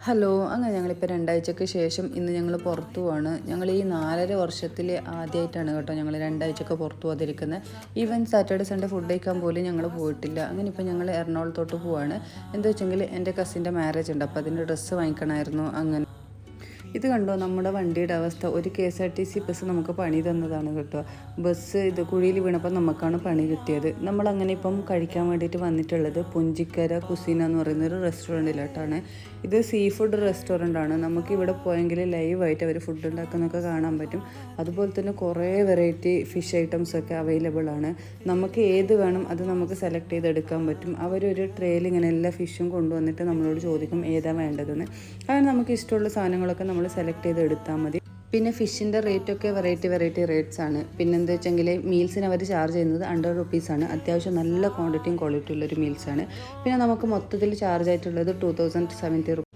Hello, അങ്ങനെ ഞങ്ങളിപ്പോൾ 2 ആഴ്ചയ്ക്ക് ശേഷം ഇന്ന് ഞങ്ങൾ പുറത്തു പോവാണ്. ഞങ്ങൾ ഈ 4.5 വർഷത്തിൽ ആദ്യമായിട്ടാണ് കേട്ടോ ഞങ്ങൾ 2 ആഴ്ചയൊക്കെ പുറത്തു പോകാതിരിക്കുന്നത്. ഈവൻ സാറ്റർഡേ സൺഡേ ഫുഡ് കഴിക്കാൻ പോലും ഞങ്ങൾ പോയിട്ടില്ല. അങ്ങനെ ഇപ്പോൾ ഞങ്ങൾ എറണാകുളത്തോട്ട് പോവാണ്. എന്താ വെച്ചെങ്കിൽ എൻ്റെ കസിൻ്റെ മാരേജ് ഉണ്ട്, അപ്പോൾ അതിൻ്റെ ഡ്രസ്സ് വാങ്ങിക്കണമായിരുന്നു. അങ്ങനെ ഇത് കണ്ടോ, നമ്മുടെ വണ്ടിയുടെ അവസ്ഥ. ഒരു KSRTC ബസ് നമുക്ക് പണി തന്നതാണ് കേട്ടോ. ബസ് ഇത് കുഴിയിൽ വീണപ്പോൾ നമുക്കാണ് പണി കിട്ടിയത്. നമ്മളങ്ങനെ ഇപ്പം കഴിക്കാൻ വേണ്ടിയിട്ട് വന്നിട്ടുള്ളത് പുഞ്ചിക്കര കുസീന എന്ന് പറയുന്ന ഒരു റെസ്റ്റോറൻറ്റിലോട്ടാണ്. ഇത് സീ ഫുഡ് റെസ്റ്റോറൻ്റാണ്. നമുക്ക് ഇവിടെ പോയെങ്കിൽ ലൈവായിട്ട് അവർ ഫുഡ് ഉണ്ടാക്കുന്നതൊക്കെ കാണാൻ പറ്റും. അതുപോലെ തന്നെ കുറേ വെറൈറ്റി ഫിഷ് ഐറ്റംസ് ഒക്കെ അവൈലബിൾ ആണ്. നമുക്ക് ഏത് വേണം അത് നമുക്ക് സെലക്ട് ചെയ്തെടുക്കാൻ പറ്റും. അവരൊരു ട്രേയിൽ ഇങ്ങനെ എല്ലാ ഫിഷും കൊണ്ടുവന്നിട്ട് നമ്മളോട് ചോദിക്കും ഏതാ വേണ്ടതെന്ന്. അങ്ങനെ നമുക്ക് ഇഷ്ടമുള്ള സാധനങ്ങളൊക്കെ നമ്മൾ സെലക്ട് ചെയ്ത് എടുത്താൽ മതി. പിന്നെ ഫിഷിൻ്റെ റേറ്റൊക്കെ വെറൈറ്റി റേറ്റ്സ് ആണ്. പിന്നെ എന്താ വെച്ചെങ്കിൽ മീൽസിന് അവർ ചാർജ് ചെയ്യുന്നത് 100 റുപ്പീസാണ്. അത്യാവശ്യം നല്ല ക്വാണ്ടിറ്റിയും ക്വാളിറ്റി ഉള്ളൊരു മീൽസാണ്. പിന്നെ നമുക്ക് മൊത്തത്തിൽ ചാർജ് ആയിട്ടുള്ളത് 2070 റുപ്പീസ്.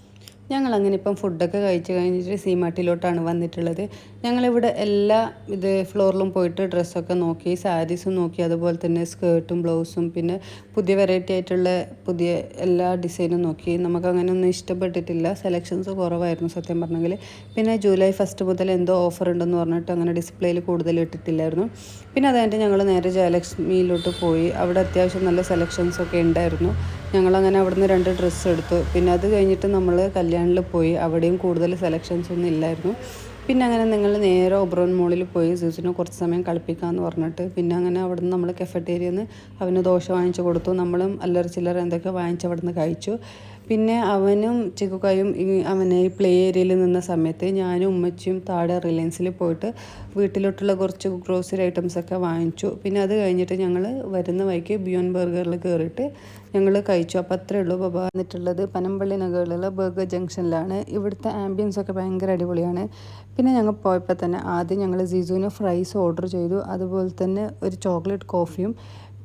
ഞങ്ങളങ്ങനെ ഇപ്പം ഫുഡൊക്കെ കഴിച്ച് കഴിഞ്ഞിട്ട് സീമാട്ടിലോട്ടാണ് വന്നിട്ടുള്ളത്. ഞങ്ങളിവിടെ എല്ലാ ഫ്ലോറിലും പോയിട്ട് ഡ്രസ്സൊക്കെ നോക്കി, സാരീസും നോക്കി, അതുപോലെ തന്നെ സ്കേർട്ടും ബ്ലൗസും പിന്നെ പുതിയ വെറൈറ്റി ആയിട്ടുള്ള പുതിയ എല്ലാ ഡിസൈനും നോക്കി. നമുക്കങ്ങനെ ഒന്നും ഇഷ്ടപ്പെട്ടിട്ടില്ല. സെലക്ഷൻസ് കുറവായിരുന്നു സത്യം പറഞ്ഞെങ്കിൽ. പിന്നെ ജൂലൈ 1 മുതൽ എന്തോ ഓഫർ ഉണ്ടെന്ന് പറഞ്ഞിട്ട് അങ്ങനെ ഡിസ്പ്ലേയിൽ കൂടുതൽ ഇട്ടിട്ടില്ലായിരുന്നു. പിന്നെ അതുകഴിഞ്ഞിട്ട് ഞങ്ങൾ നേരെ ജയലക്ഷ്മിയിലോട്ട് പോയി. അവിടെ അത്യാവശ്യം നല്ല സെലക്ഷൻസൊക്കെ ഉണ്ടായിരുന്നു. ഞങ്ങളങ്ങനെ അവിടുന്ന് 2 ഡ്രസ്സ് എടുത്തു. പിന്നെ അത് കഴിഞ്ഞിട്ട് നമ്മൾ കല്യാണിൽ പോയി. അവിടെയും കൂടുതൽ സെലക്ഷൻസ് ഒന്നും ഇല്ലായിരുന്നു. പിന്നെ അങ്ങനെ ഞങ്ങൾ നേരെ ഒബ്രോൺ മോളിൽ പോയി സൂസിനെ കുറച്ച് സമയം കളിപ്പിക്കാമെന്ന് പറഞ്ഞിട്ട് പിന്നെ അങ്ങനെ അവിടുന്ന് നമ്മൾ കഫറ്റേരിയയിൽ നിന്ന് അവന് ദോശ വാങ്ങിച്ചു കൊടുത്തു. നമ്മളും അല്ലറ ചില്ലറ എന്തൊക്കെ വാങ്ങിച്ച് അവിടുന്ന് കഴിച്ചു. പിന്നെ അവനും ചിക്കുക്കായും അവനെ ഈ പ്ലേ ഏരിയയിൽ നിന്ന സമയത്ത് ഞാനും ഉമ്മച്ചിയും താഴെ റിലയൻസിൽ പോയിട്ട് വീട്ടിലോട്ടുള്ള കുറച്ച് ഗ്രോസറി ഐറ്റംസൊക്കെ വാങ്ങിച്ചു. പിന്നെ അത് കഴിഞ്ഞിട്ട് ഞങ്ങൾ വരുന്ന വഴിക്ക് ബിയോണ്ട് ബർഗറിൽ കയറിയിട്ട് ഞങ്ങൾ കഴിച്ചു. അപ്പോൾ അത്രയേ ഉള്ളൂ. ബബ വന്നിട്ടുള്ളത് പനമ്പള്ളി നഗറിലുള്ള ബർഗർ ജംഗ്ഷനിലാണ്. ഇവിടുത്തെ ആംബിയൻസ് ഒക്കെ ഭയങ്കര അടിപൊളിയാണ്. പിന്നെ ഞങ്ങൾ പോയപ്പോൾ തന്നെ ആദ്യം ഞങ്ങൾ സിസുവിന് ഫ്രൈസ് ഓർഡർ ചെയ്തു. അതുപോലെ തന്നെ ഒരു ചോക്ലേറ്റ് കോഫിയും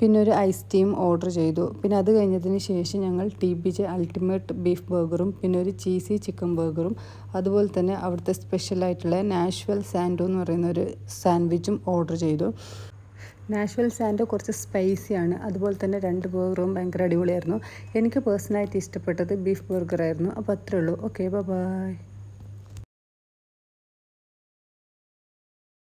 പിന്നെ ഒരു ഐസ് ടീയും ഓർഡർ ചെയ്തു. പിന്നെ അത് കഴിഞ്ഞതിന് ശേഷം ഞങ്ങൾ TBJ അൾട്ടിമേറ്റ് ബീഫ് ബർഗറും പിന്നെ ഒരു ചീസി ചിക്കൻ ബർഗറും അതുപോലെ തന്നെ അവിടുത്തെ സ്പെഷ്യലായിട്ടുള്ള നാഷ്വൽ സാൻഡോ എന്ന് പറയുന്ന ഒരു സാൻഡ്വിച്ചും ഓർഡർ ചെയ്തു. നാഷ്വൽ സാൻഡോ കുറച്ച് സ്പൈസിയാണ്. അതുപോലെ തന്നെ 2 ബർഗറും ഭയങ്കര അടിപൊളിയായിരുന്നു. എനിക്ക് പേഴ്സണലായിട്ട് ഇഷ്ടപ്പെട്ടത് ബീഫ് ബർഗറായിരുന്നു. അപ്പോൾ അത്രേ ഉള്ളൂ. Okay, by.